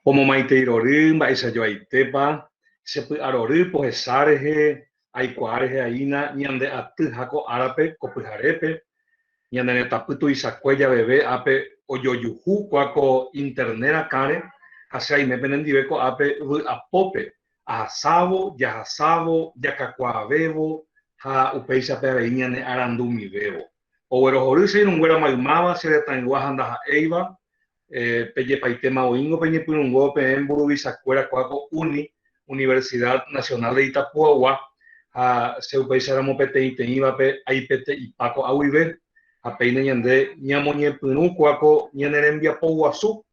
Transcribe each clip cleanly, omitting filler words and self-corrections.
Como maiteirorym, mba'eichajoaitépa, chepy'arory pohesárehe, aikuaarehe aína ñande atyháko árape ko pyharépe, ñande retapy tuichakue javeve ápe ojojuhúkuako internet akãre, ha che aimépe nendive ko'ápe vy'apópe ahasávo, jahasávo, jakakuaavévo ha upéichape avei ñane arandumivévo. Oguerohory che irũnguéra maymáva che retãygua ha ndaha'éiva, pejepaitéma oíngo peñepyrũngo peẽ mburuvichakuéra kuáko Universidad Nacional de Itapuagua ha che upéicharamo peteĩteĩvape aipete'ipáko aguive ha péine ñande ñamoñepyrũ kuáko ñane rembiapo guasu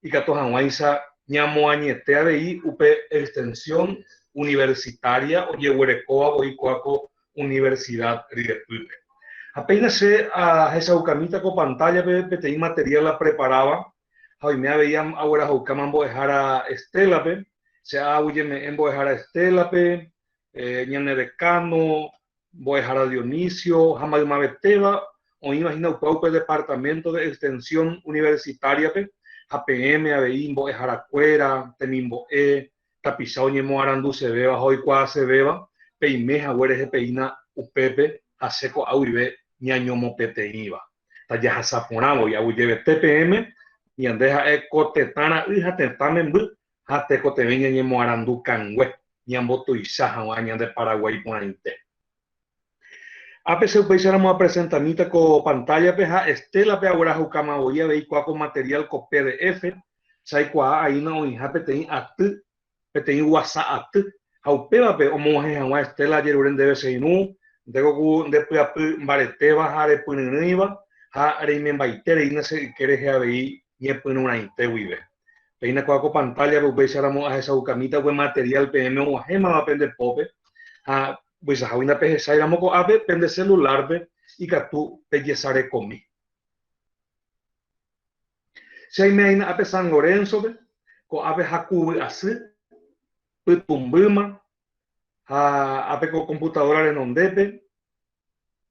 ikatu hag̃uáicha ñamoañete avei upe extensión universitaria ojeguerekóva kuáko Universidad Rydepýpe. Ha péine che ahechaukamítako pantallape peteĩ material preparaba ha oime avei aguerahokáma mbo'ehára Estélape, che aguyeme mbo'ehára Estélape, ñane decano, mbo'ehára Dionisio ha maymavetéva oĩvahína upéupe departamento de extensión universitariape ha peẽme avei mbo'eharakuéra, temimbo'e, tapicha oñemoarandusevéva ha oikuaasevéva peimehague rehepeína upépe ha che ko'ã guive ñañomopeteĩva. Tajahasa porãvoi aguyeve TPM ñande ha'e ko tetãra y ha tetã memby ha tekotevẽ ñañemoarandu kangue ñambotuicha hag̃uã ñande Paraguay porãite. Ápe che upéicharamo apresentamíta ko pantallape ha Estélape aguerahokamavoi avei kuáko material ko PDF chaikuaa aína oĩha peteĩ aty, peteĩ guasa aty ha upévape omohe hag̃ua Estela jerure ndéve che irũ ndékoku ndepyapy mbaretéva ha repyryrỹiva ha reimembaite reína che yke rehe avei ñepyrũraite guive. Peína kuáko pantalla upéicharamo ahechaukamítape material PM og̃uahẽmava pendepópe ha pychahag̃uína pehechairamo ko'ápe pende celularpe ikatu pejesarekomi. Che aime'aína ápe San Lorenzope ko'ápe hakuvy asy pytumbýma ha ápe ko computadora renondépe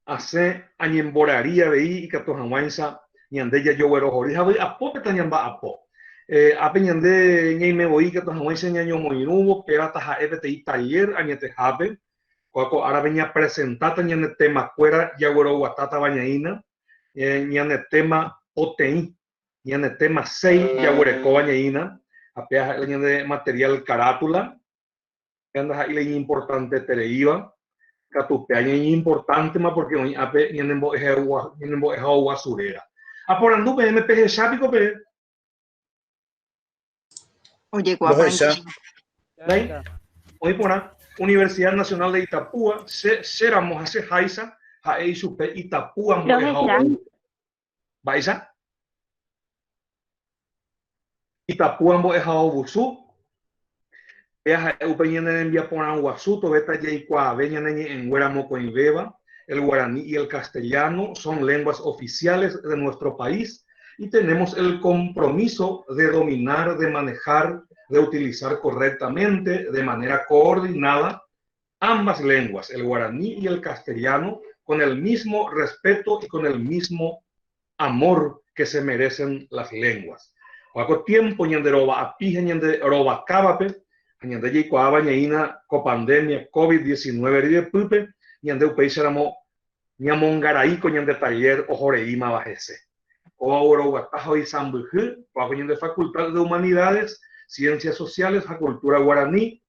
asẽ añemborari avei ikatu hag̃uáicha ñande jajoguerohory ha vy'apópe tañamba'apo. Ápe ñande ñaimevoi ikatu hag̃uáicha ñañomoirũvo pérata ha'e peteĩ taller añetehápe kuáko árape ñapresentáta ñane temakuéra jagueroguatáta ñaína ñane tema oteĩ, ñane tema 6 jaguerekóva ñaína apea ñande material carátula ñande ha'ile importante tereíva katupea ñe importante porque ápe ñane mbo'ehao guasurera. Aporandu PM pehechápiko pe. Oye, guapa. Hoy porá Universidad Nacional de Itapúa, Séramos hace Haisa, Haei Supe Itapúa mbo'ehao. ¿Baisa? Itapúa mbo'ehao busu. Ea upe ñane envía porán guasu, tobeta yaikuaavé ñane ñe'ẽnguéra mokõivéva. El guaraní y el castellano son lenguas oficiales de nuestro país y tenemos el compromiso de dominar, de manejar, de utilizar correctamente, de manera coordinada, ambas lenguas, el guaraní y el castellano, con el mismo respeto y con el mismo amor que se merecen las lenguas. Cuaco tiempo ñande roba apija ñande roba cábape, ñande yaikuaaba ñaína co pandemia COVID-19 Rydepýpe, ñande upéicharamo ñamongaraíko ñande taller ojoreíma bajese. Ogueroguataja oisambyhy, kuáko ñande Facultad de Humanidades, Ciencias Sociales, ha Cultura Guaraní,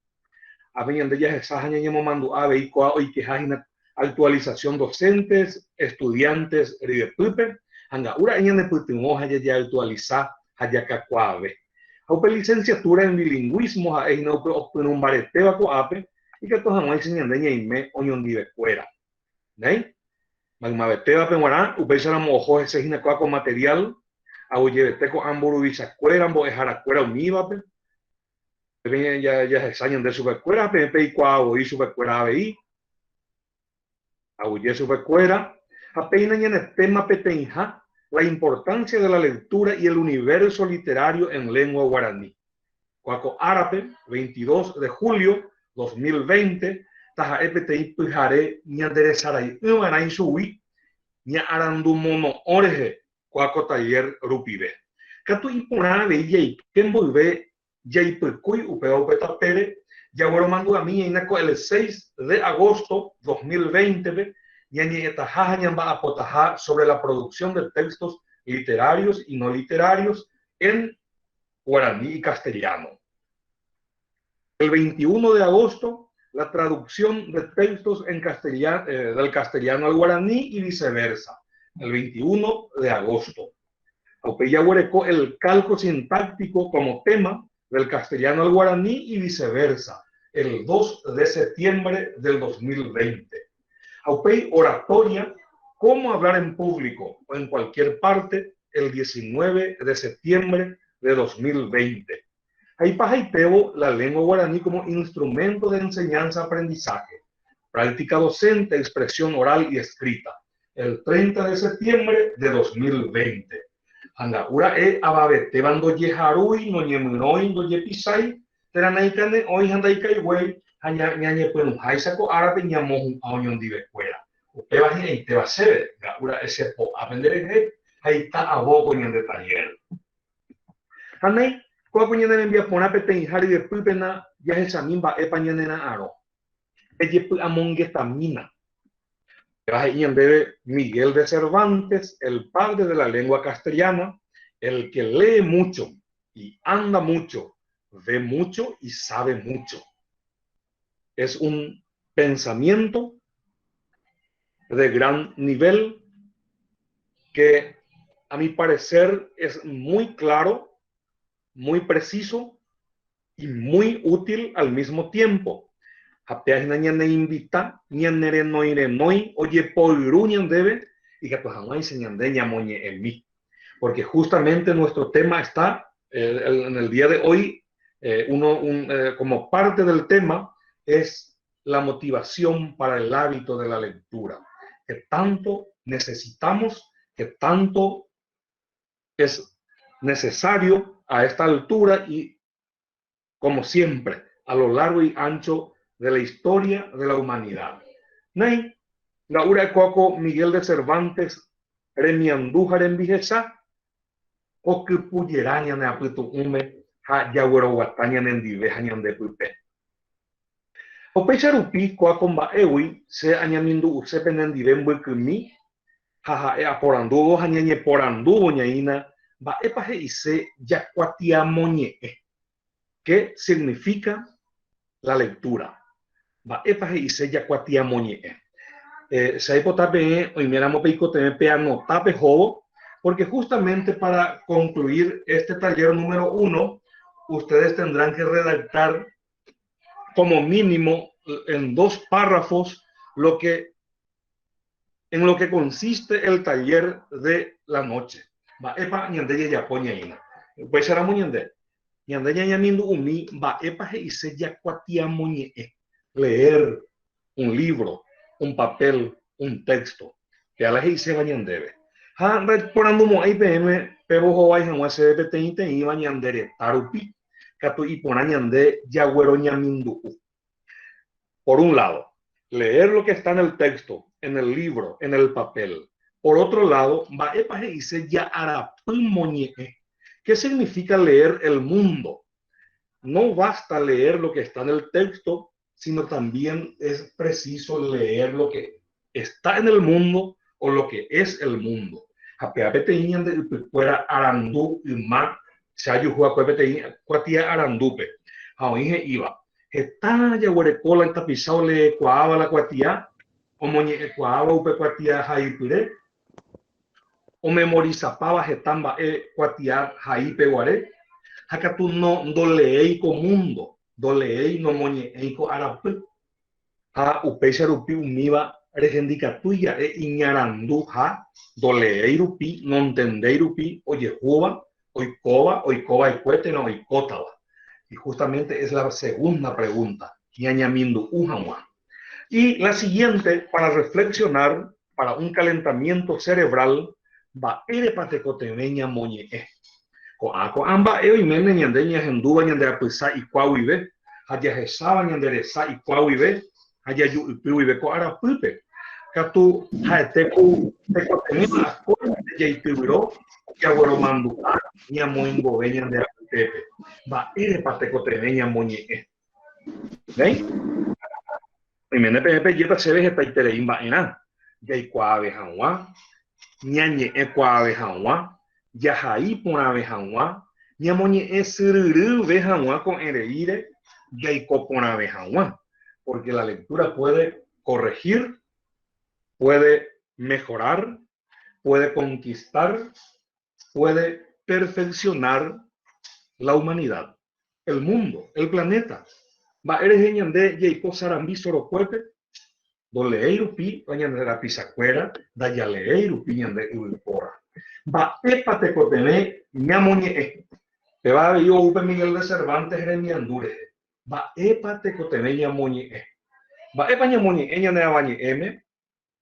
ápe ñande jahechaha ñañemomandu'a avei ko'ã oikeháhína actualización docentes, estudiantes Rydepýpe, hanga'úra ñande pytyvõ ha jaje actualiza ha jakakuaave. Ha upe licenciatura en bilingüismo ha'éhína upe opyrũmbaretéva ko'ápe ikatu hag̃uáicha ñande ñaime oñondivekuéra. ¿Nei? Maymavetévape g̃uarã upéicharamo oho hesehína kuáko material aguyevete ko'ã mburuvichakuéra mbo'eharakuéra umívape yahecha ñande chupekuéra pepe eikuaavoi chupekuéra avei aguye chupekuéra ha péina ñane tema peteĩha la importancia de la lectura y el universo literario en lengua guaraní. Kuáko árape 22 de julio 2020 taha EPTI pyhare ñanderesarai yvarai chugui ña'arandu mono orehe kuáko taller rupive. Catu y porave y que envolve ya y percuy upeo petapere ya bueno mando a mí el 6 de agosto 2020 y va a potajar sobre la producción de textos literarios y no literarios en guaraní y castellano. El 21 de agosto, la traducción de textos en castellano, del castellano al guaraní y viceversa. El 21 de agosto. El calco sintáctico como tema del castellano al guaraní y viceversa. El 2 de septiembre del 2020. Oratoria, cómo hablar en público o en cualquier parte, el 19 de septiembre de 2020. Hay pajaiteo la lengua guaraní como instrumento de enseñanza-aprendizaje, práctica docente, expresión oral y escrita, el 30 de septiembre de 2020. Ura ababete bando yeharui no yemunoi no yepisai teranaikane hoy handaikaiwei hanya ñañe penu haisako árabe ñamohu aoñon divecuera upe baje y te va a ser ura ese po aprender ahí está abogo en el taller hanai kwa kuñene me envía pona pete hijari de pupena ya esa mimba epañene na aro ella amongetamina Miguel de Cervantes, el padre de la lengua castellana, el que lee mucho y anda mucho, ve mucho y sabe mucho. Es un pensamiento de gran nivel que a mi parecer es muy claro, muy preciso y muy útil al mismo tiempo. Invita oye poiruñan debe y que pues no enseñandeña moñe en mí, porque justamente nuestro tema está en el día de hoy como parte del tema es la motivación para el hábito de la lectura que tanto necesitamos, que tanto es necesario a esta altura y como siempre a lo largo y ancho de la historia de la humanidad. Nay, la ura de coco Miguel de Cervantes, remiandújar en vijeza, o que puyeraña ne aputo ume, ha yagüero guataña en divejañan de pupe. O pecharupi, coacon ba ewi, se añamindu usepen en divembo kumi, jaja e aporandugo, hañañe porandugo ñaina, ba epaje y se yacuatia moñe, que significa la lectura. Va epaje y se yacuatia moñe. Se hay potape hoy miramos peico temepe anotape jobo, porque justamente para concluir este taller número 1, ustedes tendrán que redactar como mínimo en 2 párrafos en lo que consiste el taller de la noche. Va epa ñandeye ya poñaina. Pues será moñende. Ñandeye ñamindu umi va epaje y se yacuatia moñe. Leer un libro, un papel, un texto. Que a la gente se vayan debe. Ha reportando mo IPM, pero hoy en USDPT y bañandere tarupi, catu y ponañande yagüero ñamindu. Por un lado, leer lo que está en el texto, en el libro, en el papel. Por otro lado, va epaje y se ya arapumoñe. ¿Qué significa leer el mundo? No basta leer lo que está en el texto, sino también es preciso leer lo que está en el mundo o lo que es el mundo. Apeapeteían de fuera arandú y más se ayudó a cuatía arandupe. Aoije iba. Está ya huerecola en tapizado le cuava la cuatía, o moñe cuava upe cuatía jaipure, o memorizapaba getamba cuatía jaipe guare. Hakatu no doleeico mundo, doleico moñeico arapu. Ha upecha rupi umiva regendicatuya iñarandu ha doleei rupi, no entendei rupi, oye juba, oikoba y cuete no oikotaba. Y justamente es la segunda pregunta. Ñañamindu ujawa. Y la siguiente, para reflexionar, para un calentamiento cerebral, va erepatecotemeña moñe. Ko amba eo imene ñande ñahenduba ñande apysa ikuaguive hajahecháva ñanderesa ikuaguive hajaju'ypýguive ko arapýpe katu ha'ete ku tekotemíma akóinte Yaitibro, Yaguero Manduá, Ñamoingo Beñan de Apepe. Va, Patecoteneña Moñe. ¿Veis? Y me nepe yeta se ve esta itereín va en Yaikuave Hanwa, Ñañe Ecuave Hanwa, Yajaí Ponave Hanwa, Ñamoñe Esiruru ve Hanwa con Ereire, Yaiko Ponave Hanwa. Porque la lectura puede corregir, puede mejorar, puede conquistar, puede perfeccionar la humanidad, el mundo, el planeta. Va eres de Yaiko Sarambi Sorocuepe, Doleeiru Pi, Bañandera Pisacuera, Dayaleiru Piñande Ulpora. Va epate cotene, ñamoñe, te va a ver yo Upe Miguel de Cervantes, Remiandure. Va epate cotene, ñamoñe. Va epa ñamoñe, ñane abañe M,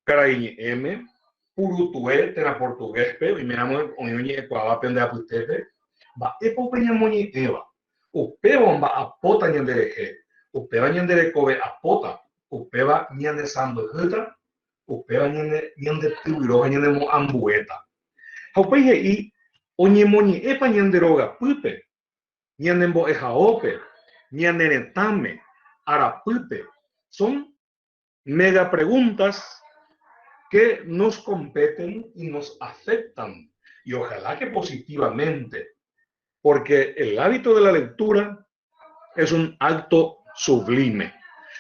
Caraiñe M, Purutue, Tena Portugués, y me llamo Oñoñe Ecuador, Pende a Putete. Va epa Upeñamoñe Eva. Upeba va a pota ñandereje. Upeba ñandere kobe a pota. Upeba ñande sando huta. Upeba ñande tibiro ñande mo ambueta. Haupeje y oñemoñe epa ñanderoga pupe. Ñande mbo ejaope. Ñande netame. Ara pupe. Son mega preguntas que nos competen y nos afectan. Y ojalá que positivamente. Porque el hábito de la lectura es un acto sublime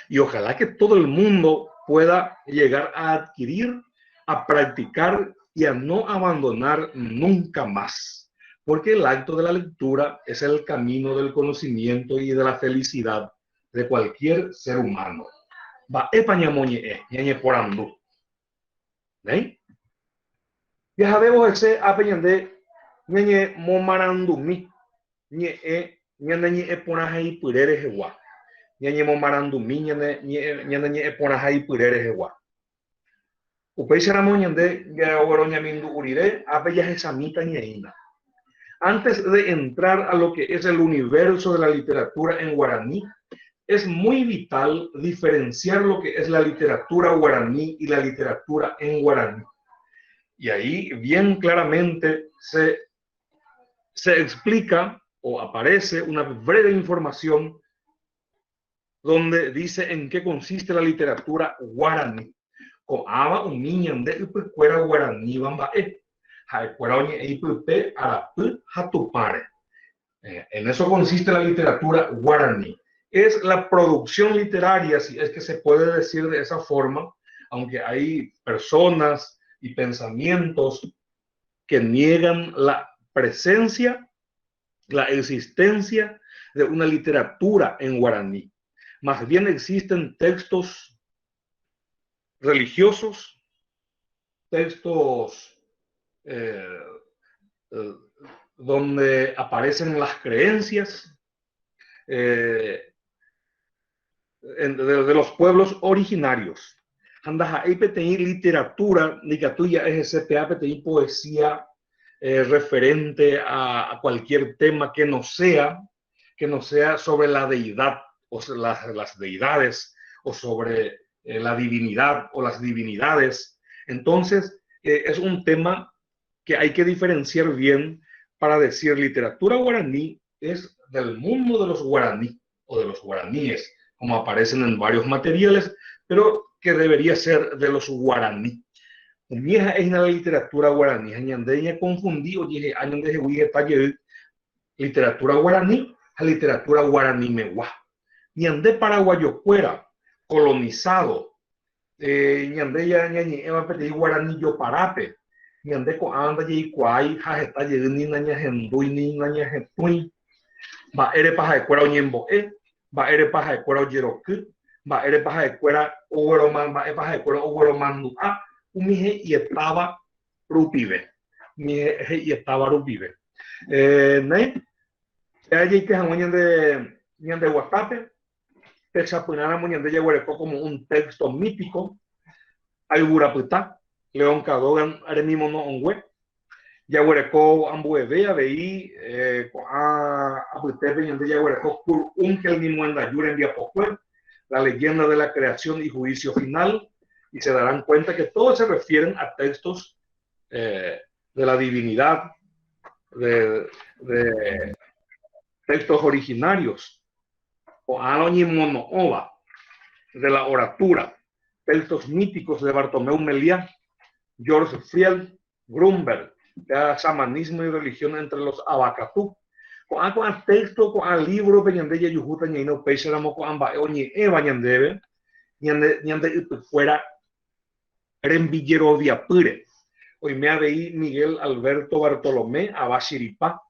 y ojalá que todo el mundo pueda llegar a adquirir, a practicar y a no abandonar nunca más, porque el acto de la lectura es el camino del conocimiento y de la felicidad de cualquier ser humano. Va epañamoñe ñañe porandú. ¿Veis? Ya sabemos ese apeñande ñañe momarandumi ñe ñane epona y purere jewa ñañe momarandumi ñane epona y purere jewa upei seramo ñande ya oro ñamindu urire apeya esamita ñeina. Antes de entrar a lo que es el universo de la literatura en guaraní, es muy vital diferenciar lo que es la literatura guaraní y la literatura en guaraní. Y ahí bien claramente se explica o aparece una breve información donde dice en qué consiste la literatura guaraní. Coaba un niño de cuera guaraní bamba en eso consiste la literatura guaraní. Es la producción literaria, si es que se puede decir de esa forma, aunque hay personas y pensamientos que niegan la presencia, la existencia de una literatura en guaraní. Más bien existen textos religiosos, textos donde aparecen las creencias de los pueblos originarios. Andas ahí peteí literatura, ni que tuya es SPA, peteí poesía referente a cualquier tema que no sea sobre la deidad o las deidades o sobre la divinidad o las divinidades. Entonces, es un tema que hay que diferenciar bien para decir literatura guaraní es del mundo de los guaraní o de los guaraníes, como aparecen en varios materiales, pero que debería ser de los guaraní. Vieja es la literatura guaraní, añandeña confundí o dije añandeje huye talle literatura guaraní a literatura guaraní meguá. Ñandé paraguayo fuera colonizado, ñandé ya ñañe eva pete guaraní yo parape, ñandé ko anda ye kuai ha está ye ni naña hendui ni naña hetui, va ere paja de cuera oñembo va ere paja de cuera oyeroku, va ere paja de cuera ogueroman, va ere paja de cuera ogueromandu a umije y estaba rupive, mije y estaba rupive. Ne allí que jamoñan de Guatape, Texapunana Muñan de Yaguareco como un texto mítico, Alburaputá, León Cadogan, Aremimo no Ongue, Yaguareco Ambuevea, Veí, Aputepe de Yaguareco, Kur Unkel ni Muenda Yuren Diapocue, la leyenda de la creación y juicio final, y se darán cuenta que todos se refieren a textos de la divinidad, de textos originarios, o Aloñimono Ova, de la oratura, textos míticos de Bartomeu Meliá, George Friel, Grunberg, de Chamanismo y religión entre los Abacatú, con texto, con libro, peñandella yujuta, ñeino peixeramo, con amba, oñe, bañandebe, ñande fuera, Rembillero Viapure. Hoy me veí Miguel Alberto Bartolomé Abashiripá,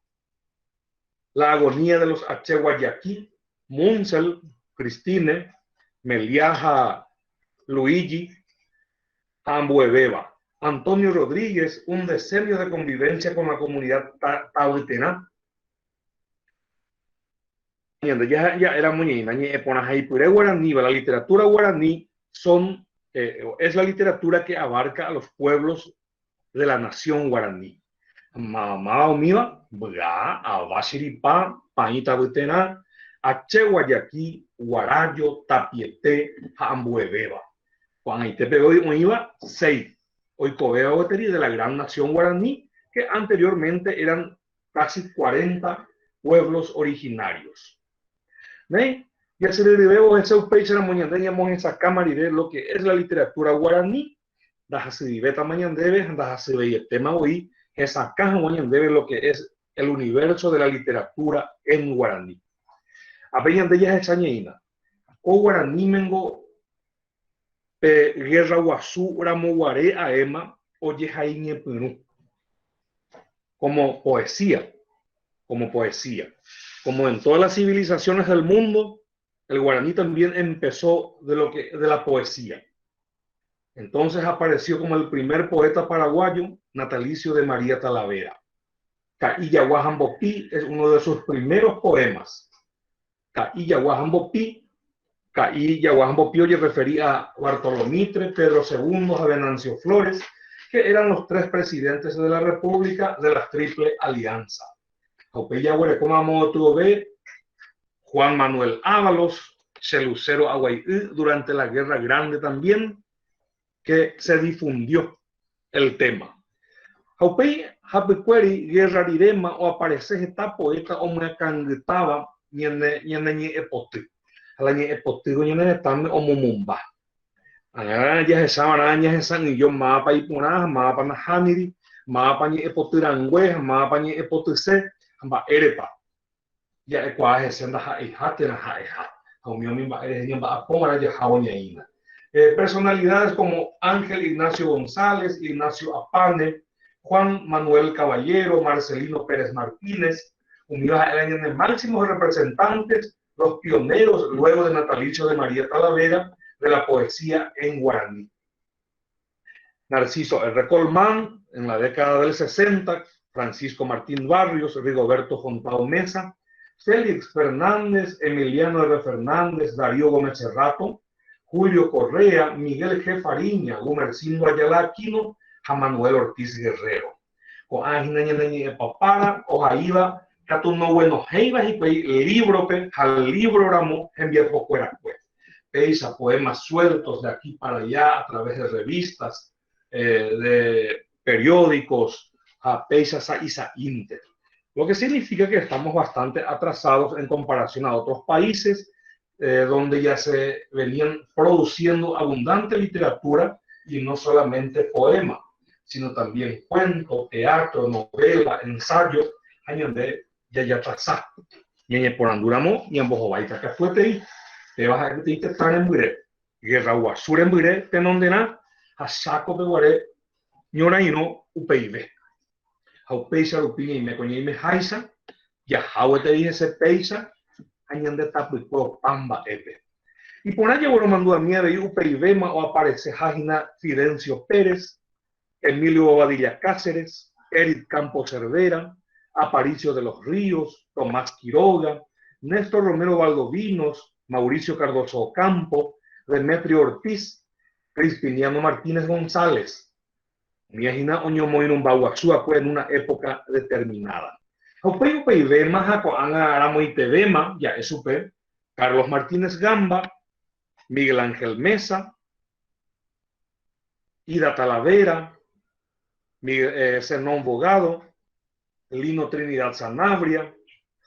La agonía de los Acheguayaqui, Munsel, Cristine, Meliaja, Luigi, Ambuebeba, Antonio Rodríguez, un decenio de convivencia con la comunidad tautená. Ya era muy guaraní, la literatura guaraní es la literatura que abarca a los pueblos de la nación guaraní. Mamá Omiva, Bga, Abashiripá, Pañita Butena, Acheguayaqui, Guarayo, Tapiete, Ambuebeba. Juan Aitepe hoy iba 6. Hoy Covea Boterí de la gran nación guaraní, que anteriormente eran casi 40 pueblos originarios. ¿Ve? Ya se le veo ese país era mañana esa cámara y de lo que es la literatura guaraní. Da se diveta mañana debe, da se ve el tema hoy. Esa caja mañana debe lo que es el universo de la literatura en guaraní. Apenas de ellas esa ñeina. O guaraní mengo guerra guazú ramo guaré aema oye jaime perú. Como poesía. Como en todas las civilizaciones del mundo, el guaraní también empezó de la poesía. Entonces apareció como el primer poeta paraguayo, natalicio de María Talavera. Ca'iyaguajambopí es uno de sus primeros poemas. Ca'iyaguajambopí oye refería a Bartolomitre, Pedro II, a Venancio Flores, que eran los 3 presidentes de la República de la Triple Alianza. Juan Manuel Ábalos, Chelucero Aguayú, durante la Guerra Grande también, que se difundió el tema. Haupei Hapecueri, Guerra Rirema, o aparece esta poeta, o me cangritaba, ñene epote. A la ñe epote, ñene estame, o mumumba. Ya se saben, ya se saben, y yo mapa y punaj, mapa na haniri, mapa ñe epote rangüe, mapa ñe epote se, amba erepa. Ya ecuaje se anda jaihate na jaiha. Haumio mimba eres ñamba apomara ya jaoñaína. Personalidades como Ángel Ignacio González, Ignacio Apane, Juan Manuel Caballero, Marcelino Pérez Martínez, unidos a los máximos representantes, los pioneros luego de natalicio de María Talavera de la poesía en guaraní. Narciso R. Colmán, en la década del 60, Francisco Martín Barrios, Rigoberto Fontao Mesa, Félix Fernández, Emiliano R. Fernández, Darío Gómez Cerrato, Julio Correa, Miguel G. Fariña, Gumercindo Ayala Aquino, a Manuel Ortiz Guerrero. O Ajinaña Papara, o Jaiba, Catu no bueno Heibas y libro, al libro ramo, enviar pocuera pues. Peisa poemas sueltos de aquí para allá a través de revistas, de periódicos, a Peisa Isa Inter. Lo que significa que estamos bastante atrasados en comparación a otros países donde ya se venían produciendo abundante literatura y no solamente poema, sino también cuento, teatro, novela, ensayo, años de ya atrasado. Y en por Anduramo y en Bojobaita que fue te vas a estar en Buire, Guerra Guasura en Buire, te nondena, a saco de Guare, ñora y no, upeive. Aupeisa, Lupiña y me coñé y me jaisa, ya jaue te dije ese peisa, añan de tapuipo pamba epe. Y por allá bueno mandó a mí de UPIVEMA o aparece Jágina Fidencio Pérez, Emilio Bobadilla Cáceres, Eric Campos Cervera, Aparicio de los Ríos, Tomás Quiroga, Néstor Romero Valdovinos, Mauricio Cardoso Ocampo, Demetrio Ortiz, Crispiniano Martínez González. Mi ajina Oñomoinum Baguazúa fue en una época determinada. UPIVEMA, Jaco Ana Aramoitevema, ya es super, Carlos Martínez Gamba, Miguel Ángel Mesa, Ida Talavera, Zenón Bogado, Lino Trinidad Sanabria,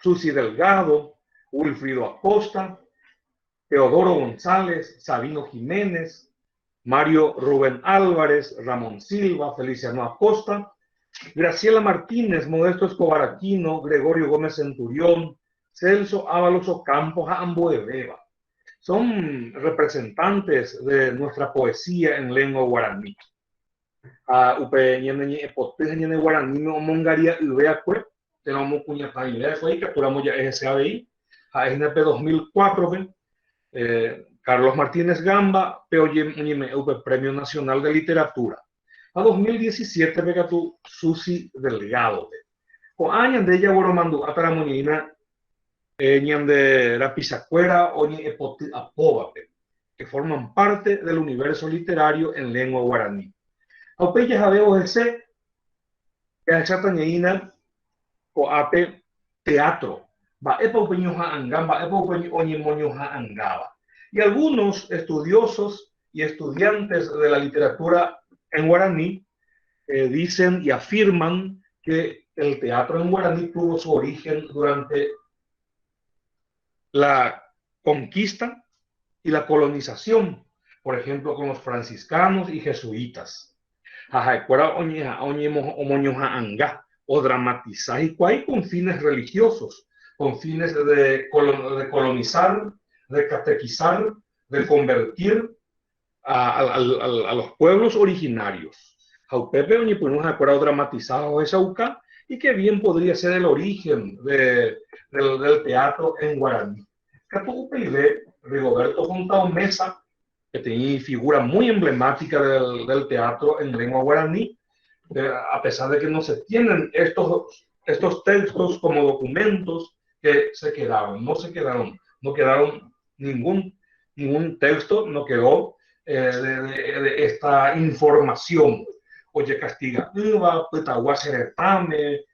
Susi Delgado, Wilfrido Acosta, Teodoro González, Sabino Jiménez, Mario Rubén Álvarez, Ramón Silva, Feliciano Acosta, Graciela Martínez, Modesto Escobar Aquino, Gregorio Gómez Centurión, Celso Ábalos Ocampo, Jambo de Beba. Son representantes de nuestra poesía en lengua guaraní. Upe ñene epote ñene guaraní me omongaría ivea cue, tenemos cuñata ivea cue, capturamos ya SABI, a SNP 2004, Carlos Martínez Gamba, Premio Nacional de Literatura. A 2017, pega tu Susi Delgado. O años de ella, Boromandu, Ataramonina, de la Pisacuera o ni Epoti Apóbape, que forman parte del universo literario en lengua guaraní. Aupella Jadeo ese, que es Chatañeina, o ape teatro, va Epo Peñoja Angamba, Epo Peñoja Angaba. Y algunos estudiosos y estudiantes de la literatura en guaraní dicen y afirman que el teatro en guaraní tuvo su origen durante la conquista y la colonización, por ejemplo, con los franciscanos y jesuitas. O dramatizar y con fines religiosos, con fines de colonizar, de catequizar, de convertir a los pueblos originarios. Jaupepe oñi pues nos acuerdo dramatizado esa uca y que bien podría ser el origen del teatro en guaraní. Capo de Rigoberto Fontao Mesa, que tenía figura muy emblemática del teatro en lengua guaraní, a pesar de que no se tienen estos textos como documentos que se quedaron, no quedaron ningún texto, no quedó de esta información. Oye, Castiga Uva, Petagua Ceretame,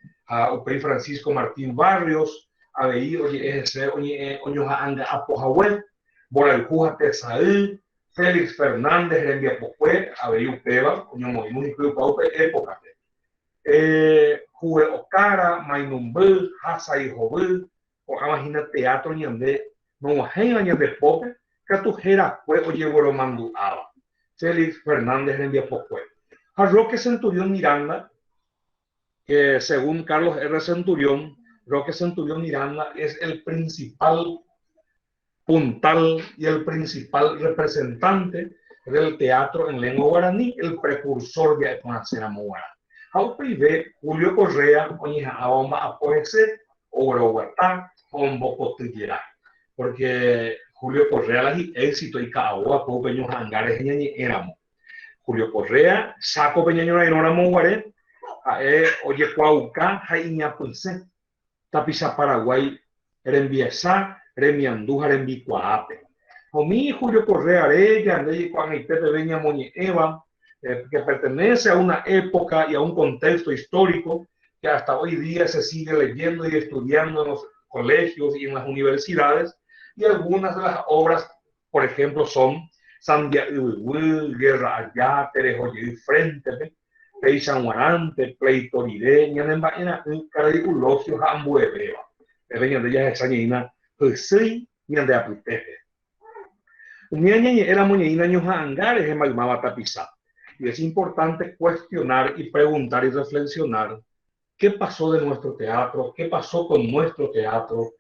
Opey Francisco Martín Barrios, Abeí, oye, ese, oye, Oñoja Anga Apojahuel, Boraljuja Tesaí, Félix Fernández, Rembia Pocue, Abeí Upeba, Oño Moimún y Paupe, época. Juve Ocara, Mainumbel, Hasa y Jobel, o imagina teatro ñande, no ajenga ñande Pope, Catujera, oye, Boromandu Aba, Félix Fernández, Rembia Pocue. A Roque Centurión Miranda, que según Carlos R. Centurión, Roque Centurión Miranda es el principal puntal y el principal representante del teatro en lengua guaraní, el precursor de Econacena Moguara. Auprivé Julio Correa, Oñija Aoma Apoese, Oroguatá, Ombo Cotillera. Porque Julio Correa la éxito y Caagua, Copeños Hangares y éramos. Julio Correa, Saco Peñaño Ainora Moguaré, Oye Cuauca, Jaiña Pulse, Tapisa Paraguay, Rembiesa, Remiandújar en Bicuape. Omi Julio Correa Arella, André Juan y Pepe Beña Moñe Eva, que pertenece a una época y a un contexto histórico que hasta hoy día se sigue leyendo y estudiando en los colegios y en las universidades, y algunas de las obras, por ejemplo, son Sandia Uruguay, Guerra Allá, Terejoye y Frente, Peisan Guarante, Pleitoride, Ñanembaina, Caray Ulosio, Jambo de Beba. Venían de ellas esa ñeina, Husei, Ñan de Aputepe. Uñaña era moñeina ñoja Angares, en Malmaba Tapizá. Y es importante cuestionar y preguntar y reflexionar qué pasó de nuestro teatro, qué pasó con nuestro teatro,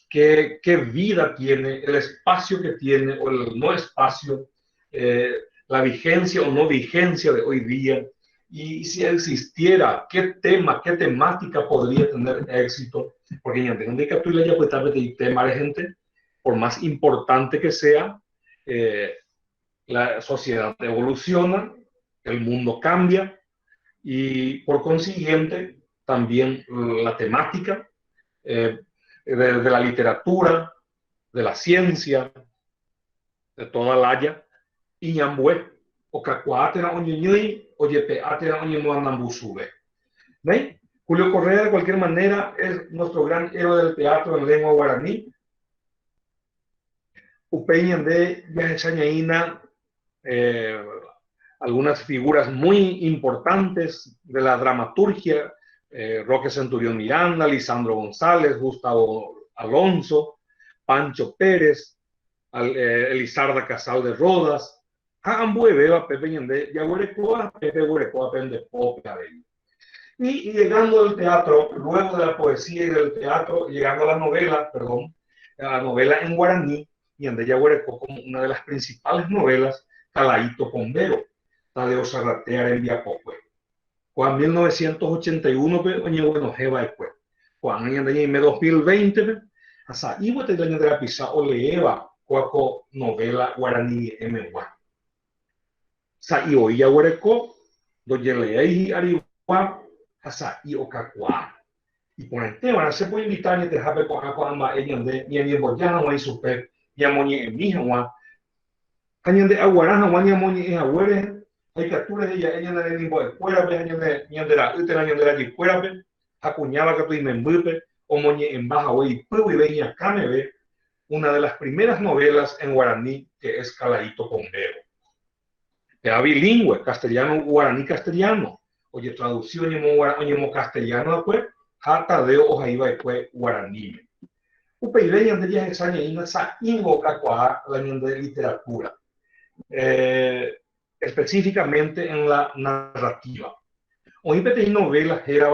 qué vida tiene, el espacio que tiene o el no espacio, la vigencia o no vigencia de hoy día, y si existiera, qué tema, qué temática podría tener éxito, porque ya tengo que tú le pues tal vez tema de gente, por más importante que sea, la sociedad evoluciona, el mundo cambia y por consiguiente también la temática de la literatura, de la ciencia, de toda la haya, y ñambue, o cacuatera o ñuñuy, o yepeatera o ñemuanambusube. ¿Ven? Julio Correa, de cualquier manera, es nuestro gran héroe del teatro en lengua guaraní. Upeñan de Yajesañaína, algunas figuras muy importantes de la dramaturgia, Roque Centurión Miranda, Lisandro González, Gustavo Alonso, Pancho Pérez, Elizarda Casal de Rodas, Beba, Pepe Ñandé, Yaguarecoa, Pepe Guarecoa, Pende Pope, y llegando al teatro, luego de la poesía y del teatro, llegando a la novela en guaraní, y ande Yaguarecoa como una de las principales novelas, Calaíto Pombero, Tadeo Sarratea en Viapocue. Juan 1981, oye, bueno, jeva después. Juan en 2020, hasta Ivo te daño de la pizza o leeva, cuaco novela guaraní MW. Sa y hoy Yaguarecoa, doye leí arriba, hasta y Ocacua. Y por el tema, se puede invitar y te jabe con agua amba ella de ni en boyana o en super, y amoñe en mi jawa. Cañan de aguaraja, guaña amoñe en aguere, hay capturas de ella en el limbo de fuera, añan de la utera, añan de la de fuera, acuñaba que tú y me embupe, o moñe en baja, y puedo y venía acá me ve una de las primeras novelas en guaraní que es Calaíto Pombero. Era bilingüe, castellano, guaraní, castellano. Oye, traducción en castellano después, Tadeo Ojaiba después guaraní. Upeirei andería esa ñaína sa invoca la de literatura, específicamente en la narrativa. Hoy pedí novelas era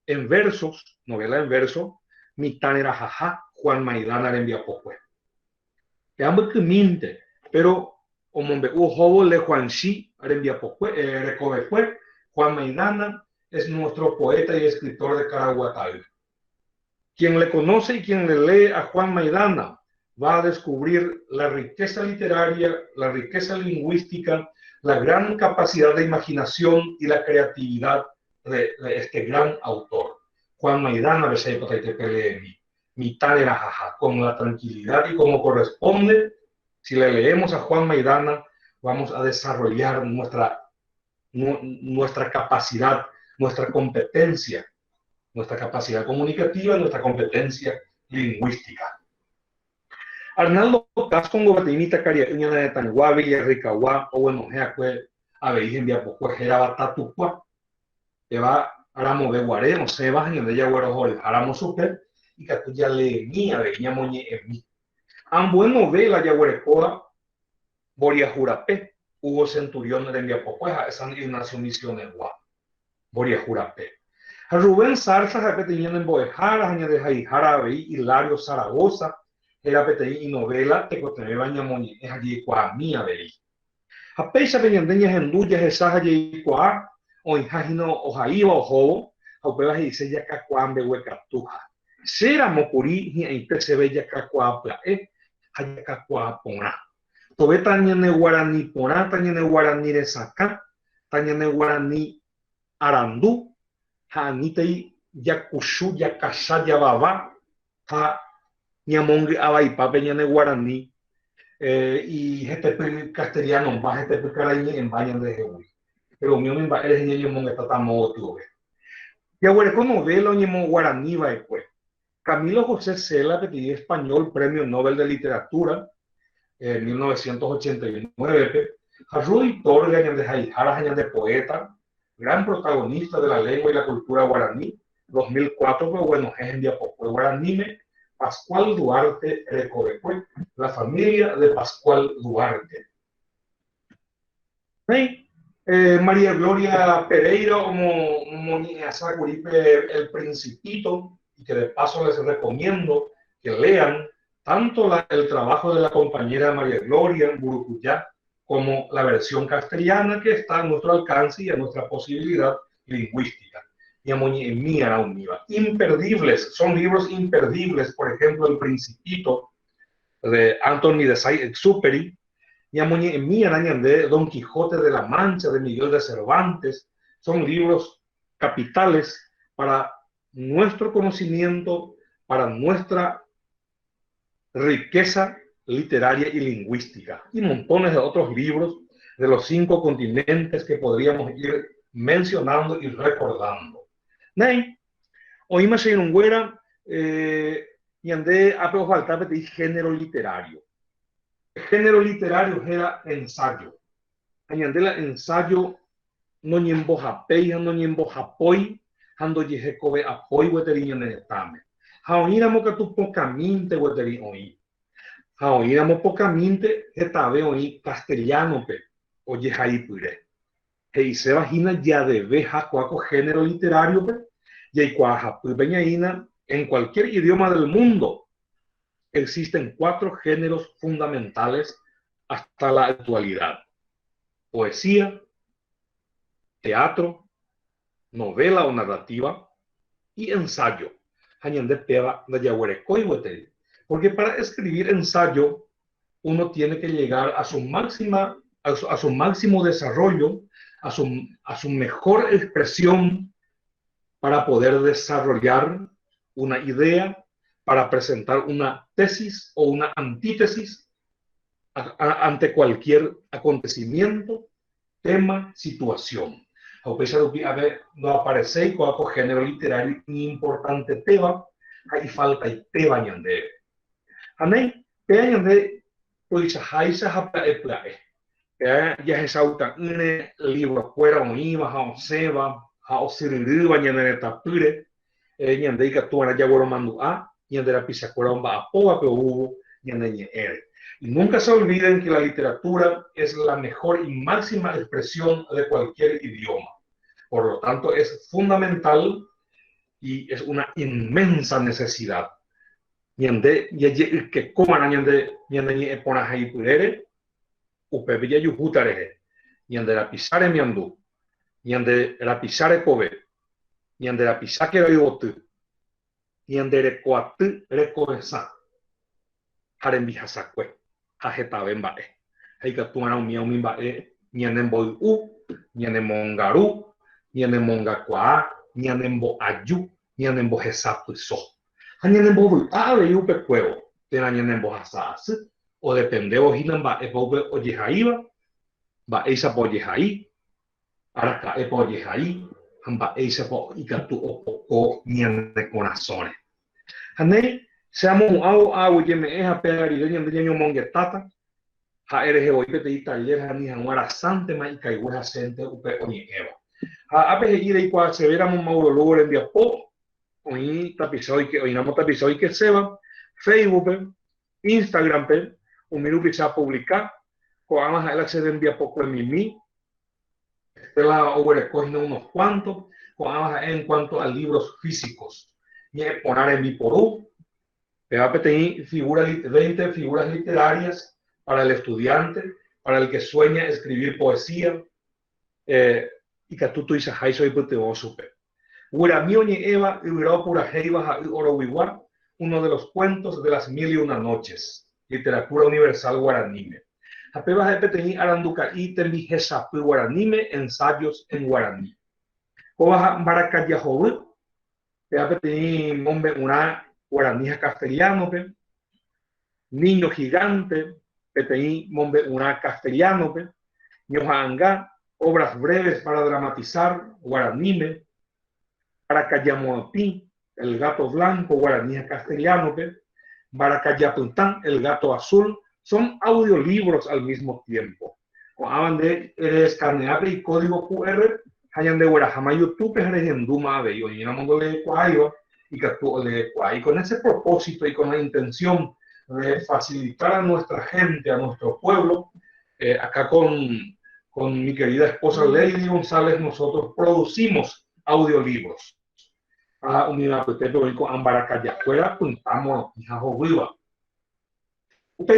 en versos, novela en verso, mitad era jaja, Juan Maidana le envía poco. Te amo que minte, pero como me jovo le Juan Xi, le envía poco, recoge Juan Maidana es nuestro poeta y escritor de Caraguatal. Quien le conoce y quien le lee a Juan Maidana va a descubrir la riqueza literaria, la riqueza lingüística, la gran capacidad de imaginación y la creatividad de este gran autor. Juan Maidana, con la tranquilidad y como corresponde, si le leemos a Juan Maidana, vamos a desarrollar nuestra capacidad, nuestra competencia, nuestra capacidad comunicativa, nuestra competencia lingüística. Arnaldo Cascongo Batinita Caria Uñana de Tanguavi y Ricahuá o bueno Jeacue Abeijen Viapocue Jeraba Tatucua Eva Aramo de Guaré no se bajan en ella Guarojol Aramo Super y Catuya le mía de Iña Moñe en mí. Ambuen novela Yaguarecoa Boria Jurapé Hugo Centurión de Viapocueja esa Ignacio Misionegua Boria Jurapé. A Rubén Zarza, repetiendo en Boejara, añade Jaijara, Abey, Hilario Zaragoza, era PTI y novela, te contene bañamoni, es allí Cuamía, Abey. A Peisa, Beñandeñas, Enduyas, Esas, allí Cuá, o en Jajino, o Jaiba, o Jobo, a Upebas y dice ya Cacuán de Huecatuja. Sera Mocuri, y ahí se ve ya Cacuapla, allá Cacuá, Pona. Tobe Tañane Guaraní, Pona, Tañane Guaraní de Sacá, Tañane Guaraní Arandú, Hanitei Yakushu Yakasha Yababa ha Ñamongi Abaipa Peñane Guaraní y este castellano va este carañe en bañan de Jehui pero mi hombre eres ñemon está tan modo ya bueno como novela ñemon guaraní va después Camilo José Cela que tiene español premio Nobel de literatura en 1989 Rudy Torga de Jaijara de poeta gran protagonista de la lengua y la cultura guaraní, 2004, pero bueno, es en Viapocue Guaraní, Pascual Duarte Recovecue, la familia de Pascual Duarte. ¿Sí? María Gloria Pereira, como El Principito, y que de paso les recomiendo que lean tanto el trabajo de la compañera María Gloria en Burucuyá, como la versión castellana que está a nuestro alcance y a nuestra posibilidad lingüística. Imperdibles, son libros imperdibles, por ejemplo, El Principito de Anthony de Saint-Exupéry, de Don Quijote de la Mancha de Miguel de Cervantes, son libros capitales para nuestro conocimiento, para nuestra riqueza literaria y lingüística, y montones de otros libros de los 5 continentes que podríamos ir mencionando y recordando. Hoy me soy un güera y andé a faltar de género literario. El género literario era ensayo. añandela ensayo no ñembo japei, no ñembo japoi, ando yehekove apoi weteri ñanetame. Haoíramo katu pocaminte weteri oĩ. Haoíramo pocaminte hetave oĩ castellanope ojehaipyre. He'iséva hína yadeve hakuáko género literariope yaikuaa hapýpe ñaína en cualquier idioma del mundo. Existen 4 géneros fundamentales hasta la actualidad: poesía, teatro, novela o narrativa y ensayo. Porque para escribir ensayo uno tiene que llegar a su máximo desarrollo, a su mejor expresión para poder desarrollar una idea, para presentar una tesis o una antítesis ante cualquier acontecimiento, tema, situación. A pesar de que no aparece con género literario importante teba, hay falta y teba ñande. Amén. Pea ñande, pues haisa hapa eplae. Ya se sauta un libro fuera o iba, o seba, o siriruba ñande tapure, ñande que tú ya vuelo mando a, ñande la pisa fuera un apoa, pero hubo ñande ñere. Y nunca se olviden que la literatura es la mejor y máxima expresión de cualquier idioma. Por lo tanto, es fundamental y es una inmensa necesidad. Ñande que coman ñande epona haipurere, upebilla yujutareje, ñande la pisare miandu, ñande la pisare kobe, ñande la pisake rayotu, ñande rekoatu rekoesa, harembihasakwe. Hajetabe mba'e. Haikatu'arã umi mba'e ñanemboy'u, ñanemongaru, ñanemongakuaa, ñanembo'aju, ñanembohesapyso. Ha ñanembovy'a avei upekuévo térã ñanembohasa asy, o dependévohína mba'épa upe ojehaíva, mba'éichapa ojehai, araka'épa ojehai, ha mba'éichapa ikatu opoko ñane korasõre. Ha ne seamos agua que me es a pegar y doña Antonio Monguetata, ha eres hoy que te italler, ha ni a sante ma y caigo a sente upe oñi eva. Ha ape ir y cual se veramos Mauro Lugo en día po, oí tapizoy que oínamos tapizoy que se va, Facebook, Instagram, un minuto y se a publicar, con amas a él acceder en día poco en mi, la overcogiendo unos cuantos, con amas en cuanto a libros físicos, y poner en mi porú. PAPTI 20 figuras literarias para el estudiante, para el que sueña escribir poesía, y que tú dices, "Ay, soy puteosupe". Uramioñe Eva, pura Heiva, Orowiwa, uno de los cuentos de las 1001 noches, literatura universal guaranime. Apeba PAPTI Aranduca Itembi Jesapu guaranime, ensayos en guaraní. Obaja Barakayahobu, PAPTI Mombe una guaraníes castellano, niño gigante, PTI Mombe una castellano, ñohanga, obras breves para dramatizar, guaranime, Baracayamoti, el gato blanco, guaraníes castellano, Baracayapután, el gato azul, son audiolibros al mismo tiempo. Hablan de escanear y código QR, hayan de Guarajama YouTube, en Duma, y hoy en el mundo de Cuayo, y con ese propósito y con la intención de facilitar a nuestra gente, a nuestro pueblo, acá con mi querida esposa Lady González, nosotros producimos audiolibros. A unidad de teórico Ambaracaya, fuera puntamos hijajo viva. Ok,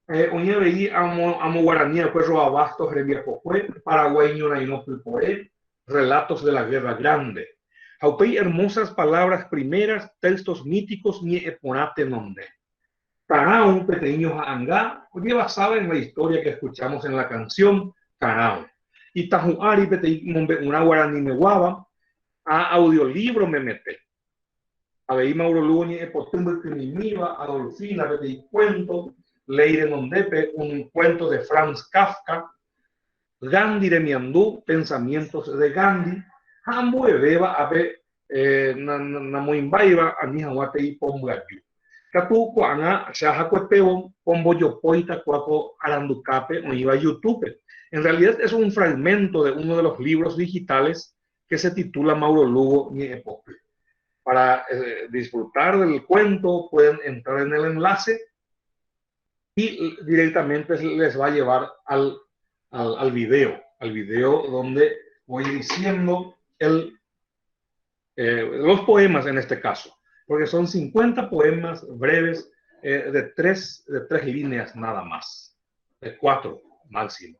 hoy veí amo guaraní, pues abastos, reviejo, paraguayo, no poe, relatos de la Guerra Grande. Haupei hermosas palabras primeras, textos míticos, ni eponate nombre. Carao, pequeño anga, oye basada en la historia que escuchamos en la canción Carao. Y Tajuari, una guaraní me guava, a audiolibro me mete. A veí Mauro Luni, epotumbo que mi miva, Adolfina, petit cuento, Leire Nondepe, un cuento de Franz Kafka, Gandhi de Miandú, pensamientos de Gandhi, Hambo Beba, Abe, Namoimbaiba, Anihahuate y Pomgayu. Katu kuanga shaha cuepeo pombo yopoita cuaco aranducape o iba a YouTube. En realidad es un fragmento de uno de los libros digitales que se titula Mauro Lugo ni Epope. Para disfrutar del cuento pueden entrar en el enlace y directamente les va a llevar al video donde voy diciendo los poemas en este caso, porque son 50 poemas breves de tres líneas nada más, de 4 máximo.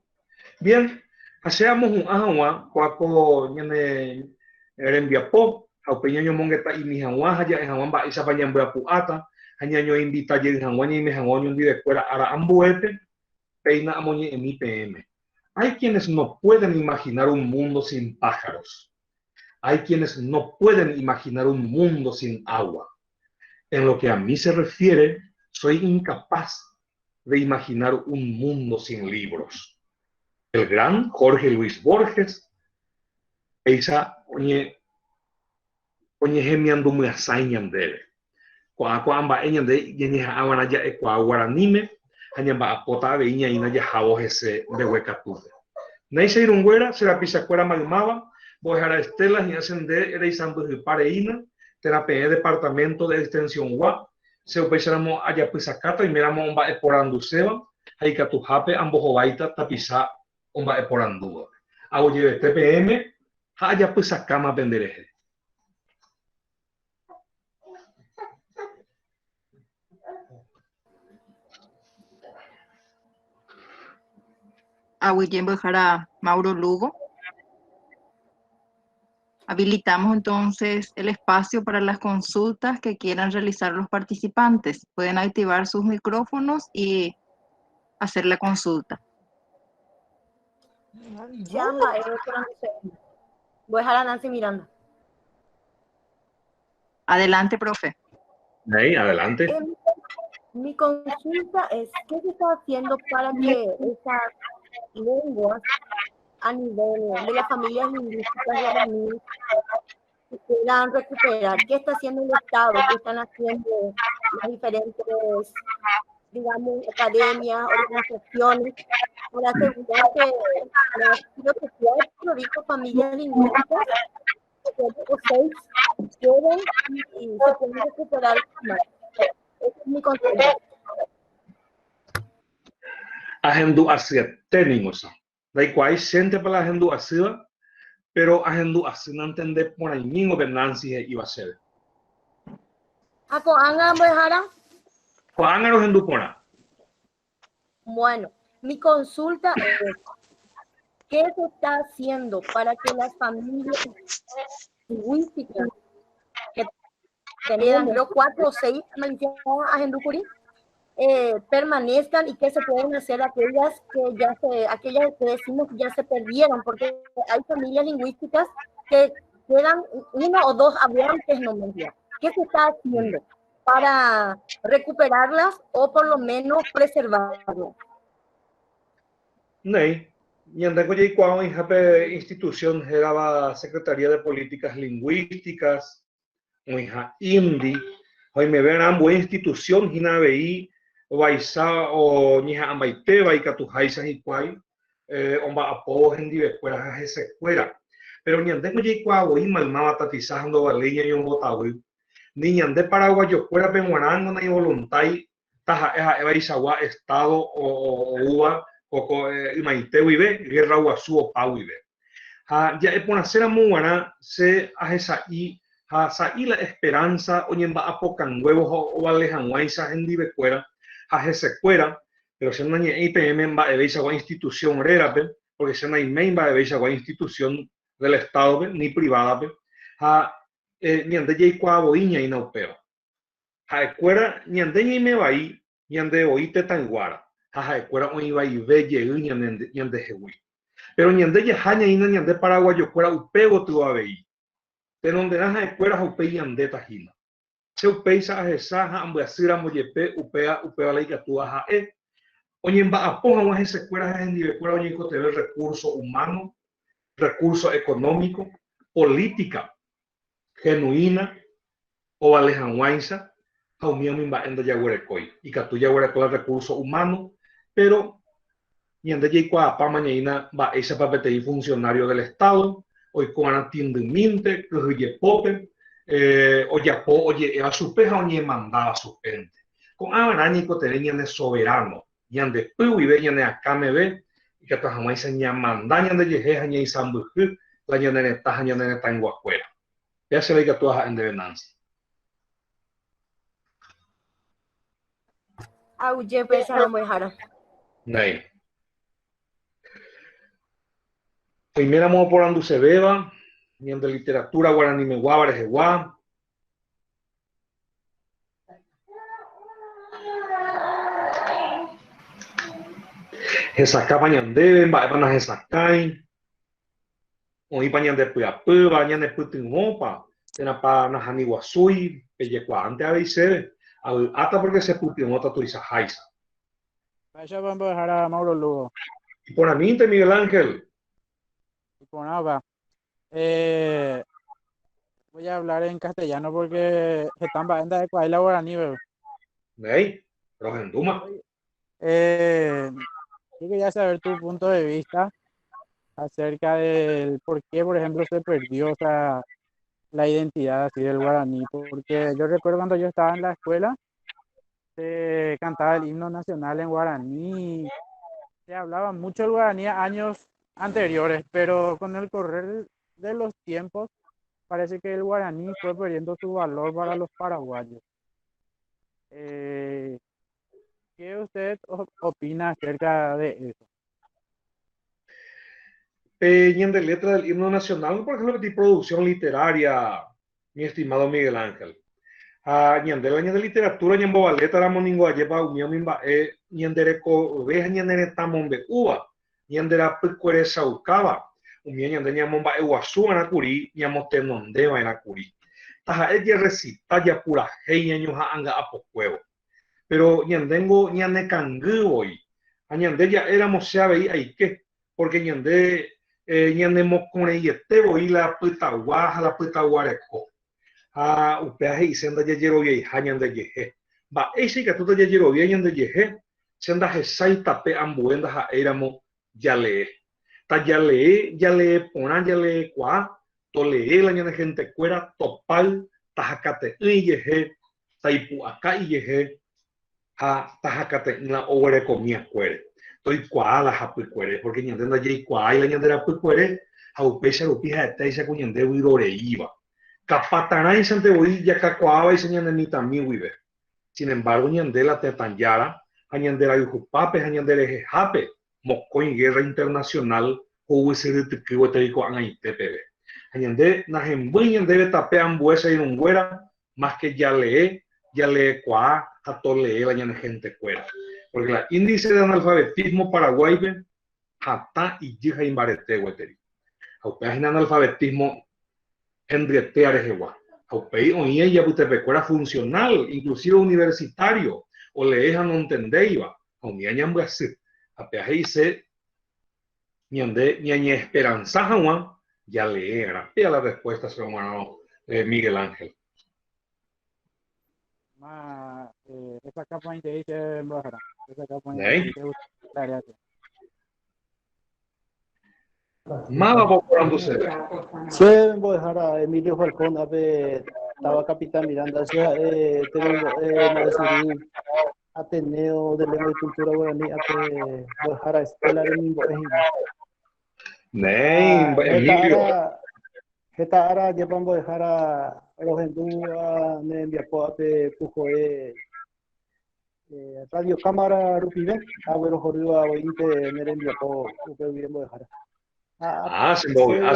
Bien, hacemos un agua, cuaco ñene rembiapo, aupeño mongeta y mi agua, haya en agua, esa paña en puata, añaño invita y en agua y mi agua un día de fuera ara ambuete, peina amoñe en IPM. Hay quienes no pueden imaginar un mundo sin pájaros. Hay quienes no pueden imaginar un mundo sin agua. En lo que a mí se refiere, soy incapaz de imaginar un mundo sin libros. El gran Jorge Luis Borges, esa oñe gemiando muy asañandere. Cuamba eñande yeñeja awanaya ekwa guaranime, añamba apota veña ina ya jabo ese de huecatude. Neise irungüera, será pisacuera magmaba, bojara estelas y hacen de reizando de pareína, terapia departamento de extensión WA, se opesáramos allá pisacata y miramos un bae por anduseba, hay que tu jape ambojobaita tapisa un bae por andúa. Hago lleve TPM, allá pisacama vendereje. a Mauro Lugo. Habilitamos entonces el espacio para las consultas que quieran realizar los participantes. Pueden activar sus micrófonos y hacer la consulta. Voy a dejar a Nancy Miranda. Adelante, profe. Ahí, adelante. Mi consulta es, ¿qué se está haciendo para que esas lenguas a nivel de las familias lingüísticas guaraníes se puedan recuperar? ¿Qué está haciendo el Estado? ¿Qué están haciendo las diferentes, digamos, academias, organizaciones, para asegurar que las propiedades, familias lingüísticas o 6 queden y se pueden recuperar más? Esa es mi consulta. Agendu hacia tenemos. Da igual gente para la agendu hacia, pero agendu hacia no entender por ahí mismo que Nancy iba a ser. ¿Ako anga bojara? ¿Cuándo nos agendu por ahí? Bueno, mi consulta es, ¿qué se está haciendo para que las familias lingüísticas que tenían, creo, 4 o 6 permanezcan, y qué se pueden hacer aquellas que decimos que ya se perdieron, porque hay familias lingüísticas que quedan 1 o 2 hablantes nomás ya? ¿Qué se está haciendo para recuperarlas o por lo menos preservarlas? Nei, ñandeko jaikuaa oĩhápe institución hérava Secretaría de Políticas Lingüísticas, oĩha INDI, oimevérã ambue institución hína avei vaisa oñeha'ãmbaitéva ikatuháicha hikuái omba'apóvo hendivekuéra ha hesekuéra. Pero ñandeko jaikuaavoi maymáva tapicha ha ndovaléi ñañombotavy, ni ñande paraguajokuérape g̃uarãngo nai voluntai taha'e ha'evaichavua Estado o UVA Coco Imaite Vive, Guerra Guazú o Pau Vive. Ya eponacera muara se ajesaí, saí la esperanza, oñemba apocan huevos o alejanguaisa en divecuera, ajesecuera, pero se no hay IPM va a veisa o institución rerape, porque se no hay main va a veisa o institución del Estado ni privada, ni ande ya cuavoiña y no peo. Jaecuera, ni ande y me va ahí, ni ande oíte tan guara. Jajaecuera oiva y belle ñande jehui. Pero ñande ya haña ina ñande paraguayo cuera upego tu avei. De donde jajaecuera upei ñande tajina. Se upei sa ajesaja ambuasira moyepe upea la ikatua jae. Oñemba apoja una jesecuera jendivecuera oñico tener recurso humano, recurso económico, política genuina o alejanguaisa Jaumia Mimba en Yaguarecoi, y Catu Yaguarecola recursos humanos, pero Ñande Yaikua Pamañaina va ese papel funcionario del Estado, hoy con Anatindiminte, que Pope, oye, oye, a su peja, oye, mandaba su gente. Con Abaránico tenían soberano, Ñande Puibe, Ñande Acamebe, y que jamás se manda, Ñande Yejeja, Ñande Sambuju, la Ñande Netaja, Ñande Netanguacuera. Ya se ve que tú en devenanza. Auye, pesa, vamos a dejar. Nei. Primera modo por andu se beba, Ñande literatura guaraní me guá, barejeguá. Jesacá pañandebe, baepanas Jesacay, oí pañande Puyapú, bañande Putinhopa, tenapa Najani Guasui, Pellecuante a veces, hasta porque se Putinhota tuiza Jaisa. Vaya, vamos a dejar a Mauro Lugo. Y por a mí, Miguel Ángel. Y por nada, voy a hablar en castellano porque están bajando de cuál guaraní, ¿verdad? ¿Veis? Rogenduma. Yo quería saber tu punto de vista acerca del por qué, por ejemplo, se perdió la identidad así del guaraní. Porque yo recuerdo cuando yo estaba en la escuela, se cantaba el himno nacional en guaraní, se hablaba mucho el guaraní años anteriores, pero con el correr de los tiempos parece que el guaraní fue perdiendo su valor para los paraguayos. ¿Qué usted opina acerca de eso? Peñen de letra del himno nacional, por ejemplo, de producción literaria, mi estimado Miguel Ángel. Ñande la ñande literatura ñambo baleta la moningo ayepa unión mimba ñandere ko veja ñandere tamombe uva ñandera pecuere saucaba umia ñande ñamomba eguasu anakuri ñamotenondeva enakuri taja ella recita ya pura hei ñañoja anga apocuevo pero ñandengo ñande cangu hoy a ñande ya éramos sea veí ahí que porque ñande ñande mocone y este voy la putaguareco upeaje y senda ya llero y hañan de yeje va ese que tú te ya llero bien de yeje senda jesai tape ambuenda ja éramos ya lee ya lee ponan ya lee qua to lee la ñana gente cuera topal tajacate y yeje taipu acá y yeje tajacate la ore comía cuere estoy qua la japu cuere porque ñandenda ya qua y la ñandera pu cuere a upesa upija esta esa cuñande wirore iba Capataná y Santebuí ya cacoaba y señan ni también vive. Sin embargo, ñandela tetanyara, añandera yujupape, añandera jejape, mosco en guerra internacional, o ese de tequivo teico anaitepebe. Añande, najembuí ñandere tape ambuesa y nunguera, más que ya lee cuá, a todo lee la ñane gente cuera. Porque la índice de analfabetismo paraguay, jata y yija imbarete, hueteri. Aunque hay analfabetismo Hendrete Arejewa. Aupei o ella te recuerda funcional, inclusive universitario, o le deja no entender iba, o mi aña así, a peaje se ñande ñaña esperanza Juan, ya le era. Y a la respuesta se hermano Miguel Ángel. Esa capa te dice embajada. Esa capa te dice Nada por se Sí, vengo a dejar a Emilio Falcón, estaba capitán Miranda, tengo Ateneo de Lengua y Cultura Guaraní, voy a dejar a Escuela de Mingo Ejima. Emilio. Esta ahora ya vamos a dejar a los hindúes, Nembiapoate, Pujoe, Radio Cámara Rupibe, Agüero Jorriba, Ointe, Nerembiapo, que bien a dejar.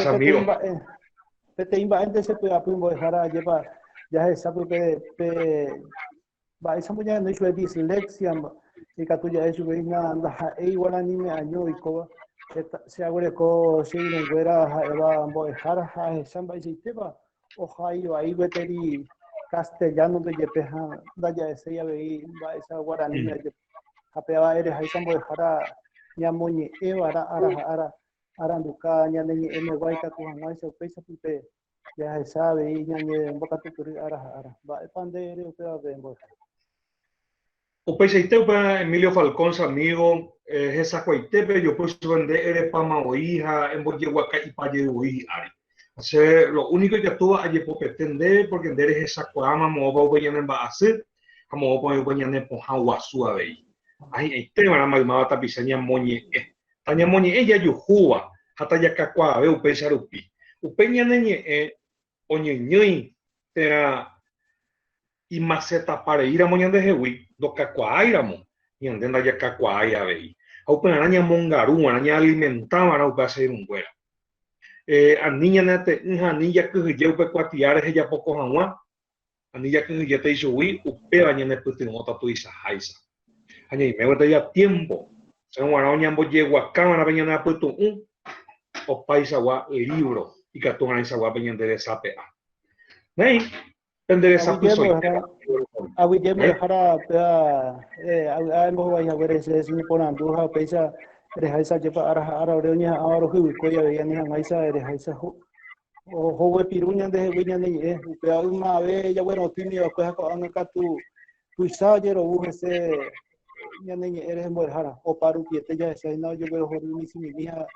Amigo. Peteimba antes se puede dejar a llevar ya se sabe va esa muñeca no es dislexia y catuya es una anda igual a niña año y coba se abre co se no fuera va a dejar a samba y sistema ojalá ahí veteri castellano de yepeja da ya ese ya veí va esa guaraní apeaba eres ahí sambo dejar a ñamoñe evara ara aranduka ñaneñe eme guayca tu jamás se pesa pupe ya se sabe, y ñañe, boca tu curri, ara, va, pandere, upea, ven, boca. Upechaite upa Emilio Falcón, su amigo, esa cuaitepe, yo pues vender eres pama o hija, en Boyehuaca y paye de ari. O sea, lo único que tú allí por pretender, porque eres esa cuama, mo va a en va a hacer, como va a poner en Pojahuasú a ver. Ahí te van a malmar tapizaña moñe, taña moñe, ella yuhua, hasta ya cacua, ve upecharupi. Upeña neñe, oñe ñui, tera. Y maceta para ir a moñan de Jehui, do cacuairamo, y andando ya cacuaira veí. Au para araña mongaru, araña alimentaba, no para hacer un güera. A niña nete, a niña que yo pe cuatiar, ella poco agua, a niña que yo te hizo huir, upe araña ne putin otra tu isa jaisa. Aña y me voy a ya tiempo. Se me van a ñambo llego a cámara, venía a puesto un o paisa gua libro, y que tú esa gua venían de esa pea. ¿Veis? Endereza pues soy. Aguillemo dejara hemos vaya a ver ese cine por anduja pesa rehaisa lleva ara oreña ahora jugo ya veía ni amaisa rehaisa o joven piruña de viña ni pero una vez ya bueno tiene pues acá tu sayer o ese ya ni eres mojara o paru piete ya ese no yo veo joven mi hija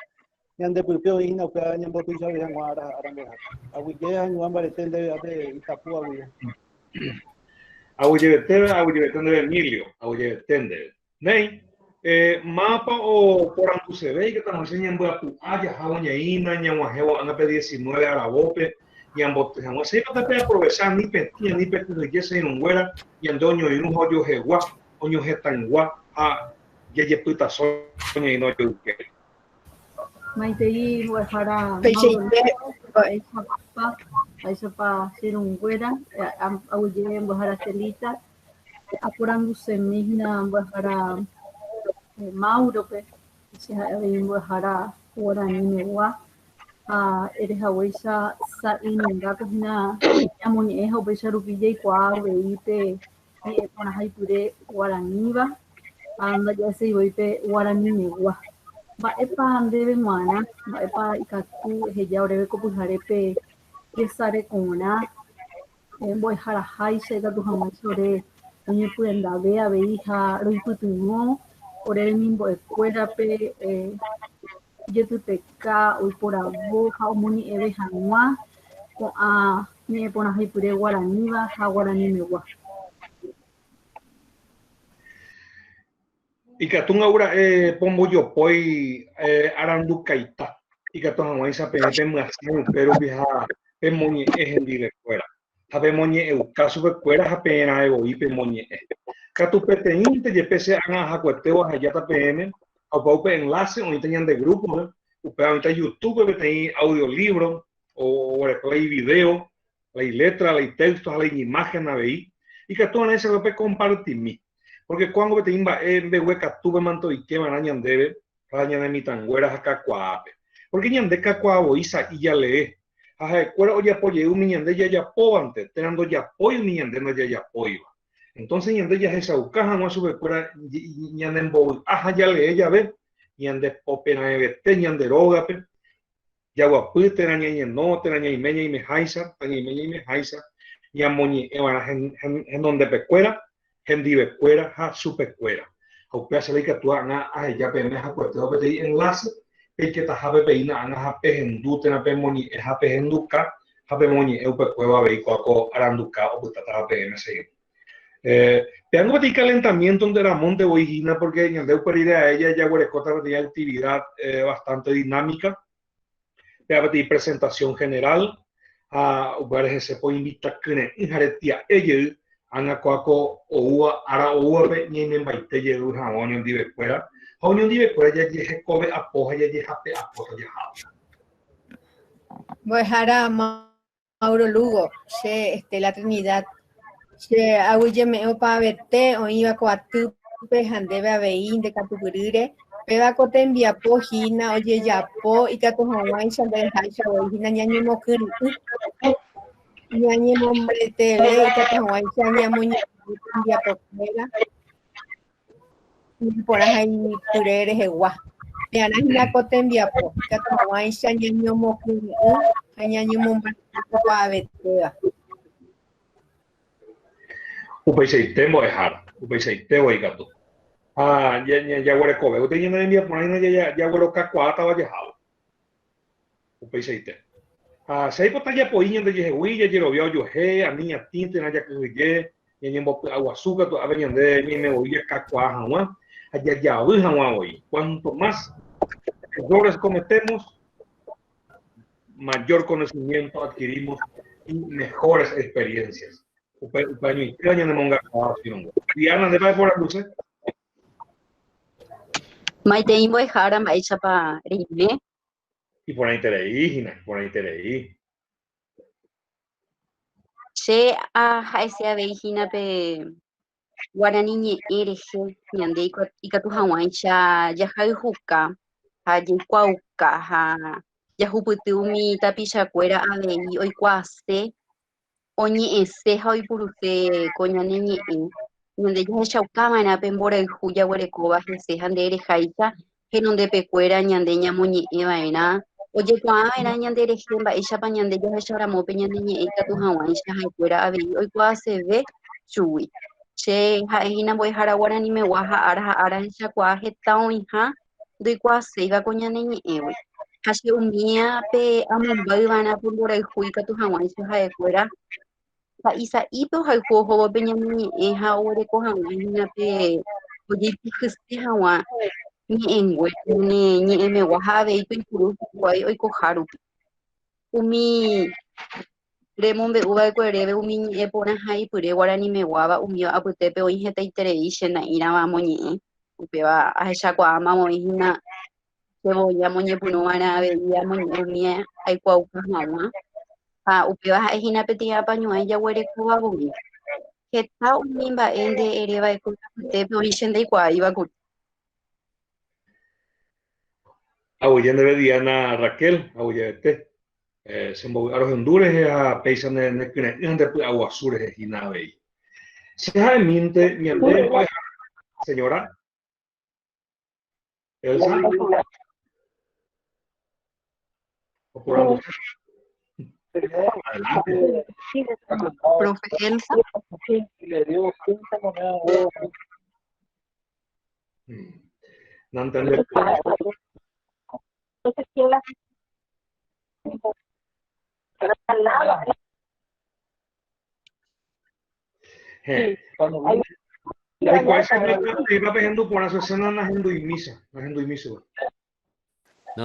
Yande pulpeo y no queda ni en botu y sabe ya no ara mejor. Aguillea no ambare tende de Itapúa aguilla. Aguilletende de Emilio, aguilletende. Nei, mapa o por antu se ve que estamos enseñando a tu haya jaboñaína, ñaguajeo, anda pe 19 arabope, y ambos tejamos. Se iba a te aprovechar ni petia, ni petia de yese en un güera, y andoño y un hoyo jegua, oño jetangua, a yeye puta soña y no yo que. Maitei para para ser un güera, auye para celita, apurándose misma para Mauro, que se para Guarani Megua, eres abuesa inunda cocina amoñeja o pesarupilla y cuau veite con ajaipure Guaraniva, anda ya se iba Guarani Megua. Va epa debe mana, va epa ikatu ella orebe copujarepe que sare cona, voy jarajai se da tu jamás sobre año pueden da vea veija lo iputumo orebe mimbo escuela pe yo tu teca hoy por abo jaumuni ebe janua o a me ponas ahí pure guarani va guarani megua. Y que tú ahora pombo yo poi arandu kaita y que tú no esa pente más pero vieja pemoñe es en directora a pemoñe eucaso de cueras apenas ego y pemoñe que tu peteinte y pese a jacueteo allá ta pm o paupe enlace o tenían de grupo upe ahorita YouTube que tenéis audiolibro o replay video la letra la texto la imagen a ver y que tú en ese lo puedes compartir porque cuando te imba de hueca tuve manto y que van a ñandebe raña de mi tangueras acá cuape porque ñande cacuabo isa y ya lee ajá cuero oye apoye un ñande ya po antes teniendo ya apoyo ñande no ya apoyo entonces ñande ya esa ucaja no sube cuera ñande en boy ajá ya lee ya ve ñande popena de ñande roga pe ya guapute raña no te raña y meña y me jaisa raña y meña y me jaisa ya moñi en donde pecuera hendive cuera ha super cuera au pesa le que tú ana a ya peme ha cuerto de enlace el que ta habe peina ana ha pehendute na pemoni ha pehenduka ha pemoni eu pe cueva ve co aranduka o puta ta pm se peango de calentamiento donde la monte boigina porque en el per ir a ella ya huerecota tenía actividad bastante dinámica de presentación general a lugares se puede invitar que en jaretia ella anga coaco o ara o be ni me baite ye u ha onion dive fuera onion dive fuera ya je kobe apoja ya je hape apoja ya voy a Mauro Lugo se la Trinidad se aguille me opa verte o iba coatu pe handebe a vein de catugurire peba cote envia pojina oye ya po y catu hawaii sande haisha oina ñaño mo kuri ñañe hombre te ve que te voy a ñaño ya popera y por ahí pureres egua Piana hina kotembia po. Kato waisha nyanyo mo kuni. Nyanyo mo manako pa vetea. Upeichaite mbo'ehára, upeichaite oikatu. Jaguerekove, usted llena de envía por ahí no ya vuelo cacuata va dejado. Upeichaite. Se hay potalla poiña de yehuilla, yerovio yo he, a niña tinte, na ya que ñembo aguazuca, a ver de me voy a cacuaja, allá ya hoy. Cuanto más errores cometemos, mayor conocimiento adquirimos y mejores experiencias. Diana, de por la luz. Maite imbo ejara maicha pa reine. Y por ahí tereí, por ahí tereí. Che a ese aveijina pe guarani ni ereje nyande ikatu hawaicha ya haihuka ha jikwauka ha ya huputumi tapisha kuera avei oikuase oñi ese ha oipuruse koñane ñi donde ya chaucama na pembora el juya guarecoba ese handere jaita genonde pecuera ñande ñamuñi vaina oye kuaena ñande rejemba ella pa ñande ya chara mo pe ñande ñi ikatu hawaicha ha kuera avei oikuase ve chui che ha'ehína mbo'ehára guarani meguaha ara hechakua heta oĩha ndoikuaaséiva ko ñane ñe'ẽgui ha che umíã pe amombáyvana pemborayhu ikatu hag̃uáicha ha'ekuéra sa'ípe ohayhu ohóvo pe ñane ñe'ẽ ha oguereko hag̃uáhína pe ojeipyhyse hag̃ua ñe'ẽngue ñe'ẽ meguaha avei toipuru hikuái oikoha rupi umi remombe'uva'ekueréve umi ñe'ẽ porã ha ipyre guarani meguáva umíva apytépe oĩ hetaiterei che na'írãva moñe'ẽ upéva ahechakuaáma moĩhína chevoia moñepyrũva'erã avei amoñe'ẽ umi aikuauka hag̃ua ha upéva ha'ehína peteĩ apañuái jaguerekovagui heta umi mba'e nde'ereva'ekue apytépe oĩ che ndeikuaáivakuri. Aguayéndole Diana Raquel, aguayete. Se movió a los Honduras a países de Aguasures y Navey. Se ha en mente, mi amigo, señora Elsa, Profe Elsa. No entender. ¿Cuál se iba pegando por la escena na hinduimisa?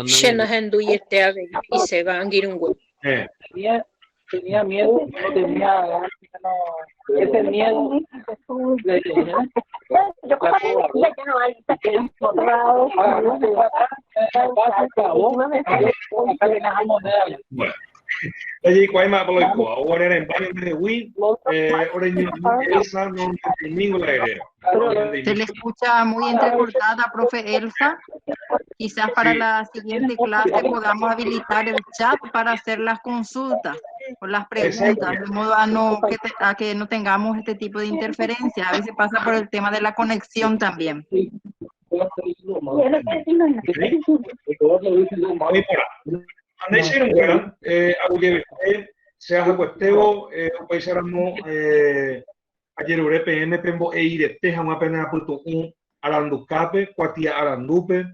Shena hinduite ave y se va a Angirungu. Tenía miedo, no tenía ese miedo. Bueno. Allí cuál más por lo ahora era en varios de Wii, ahora en Elsa no domingo la hereda. Se le escucha muy entrecortada, profe Elsa. Quizás para la siguiente clase podamos habilitar el chat para hacer las consultas o las preguntas, de modo a que no tengamos este tipo de interferencia. A veces pasa por el tema de la conexión también. Se hace cuesteo, pues éramos ayer ure PM pembo eirete jamás apenas puto un aranducape, cuatia arandupe,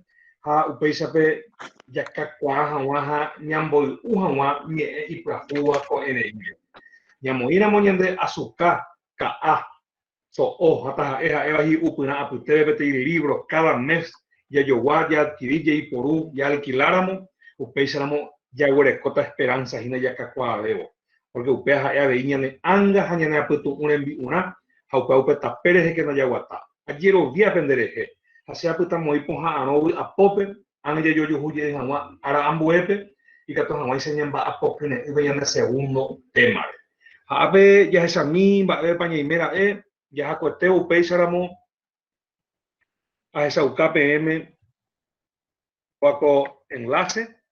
ha upeisape yakakua hawaha nyambol uhawa nie y prafua ko energía. Nyamoira moñande azúcar ka so hata eva y upuna aputebe pedir libros cada mes ya yo ya adquirí y por ya alquiláramos upeisáramos ya huerecota esperanza y ya cacua debo porque upeja ya veía ne anga hañane aputu una haupa taperes que no ya guata ayer día pendereje así aputa muy ponja a pope anje yo huye de agua ara ambuepe y que todos agua enseñan va a pope y veían el segundo tema a ver ya esa misma ver paña y mira ya acueste upeisáramos a esa UKPM poco enlace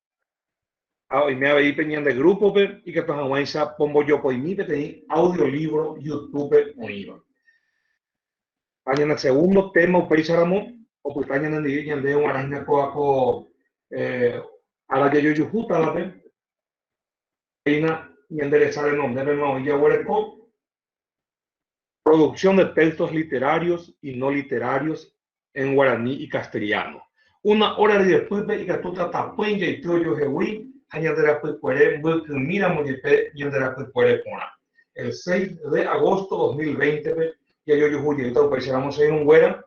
y me había peñado de grupo y que todos avanza pongo yo por mí que tenía audiolibro YouTube unido. En el segundo tema utilizáramos o putaña en el día de un arajna coaco a la que yo justa la pe y enderezar el nombre de no ya hueco producción de textos literarios y no literarios en guaraní y castellano. Una hora de después y que tú te tapas y tú yo hewi añadirá pues puede mira muy y añadirá pues puede poner el 6 de agosto 2020 ya yo jugué todo pues vamos a ir un güera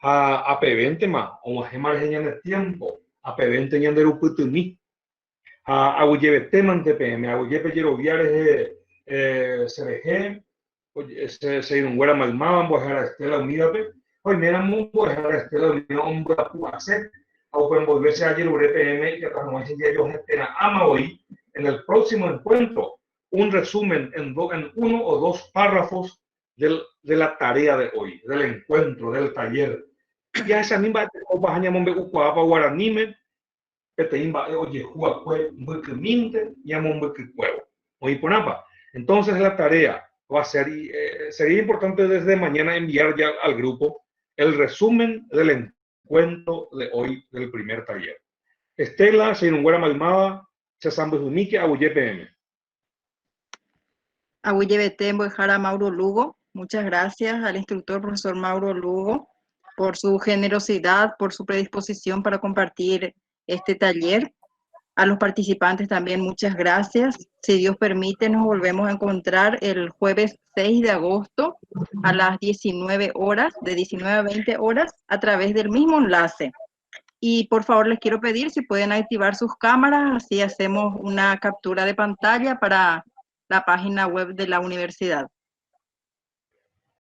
a P20 más o a gemar en el tiempo a P20 en el uputuni a lleve teman TPM a lleve quiero viajes CBG se un güera malmaban pues a la estela unida hoy mira muy pues a la estela unida hombre a hacer o pueden volverse a ayer URPM que cuando más ya yo espera ama hoy en el próximo encuentro un resumen en uno o dos párrafos de la tarea de hoy, del encuentro, del taller. Ya esa misma opa hanyamon be ukwapa guaranime pete imba oye juega pues muy minte llamon be cuevo. Oí ponapa. Entonces la tarea va a ser sería importante desde mañana enviar ya al grupo el resumen del encuentro de hoy del primer taller. Estela, Seinungüera Malmada, Chazambe Junique, Abuye PM. Abuye Betembo y Jara Mauro Lugo. Muchas gracias al instructor profesor Mauro Lugo por su generosidad, por su predisposición para compartir este taller. A los participantes también muchas gracias. Si Dios permite, nos volvemos a encontrar el jueves 6 de agosto a las 19 horas, de 19 a 20 horas, a través del mismo enlace. Y por favor les quiero pedir si pueden activar sus cámaras, así hacemos una captura de pantalla para la página web de la universidad.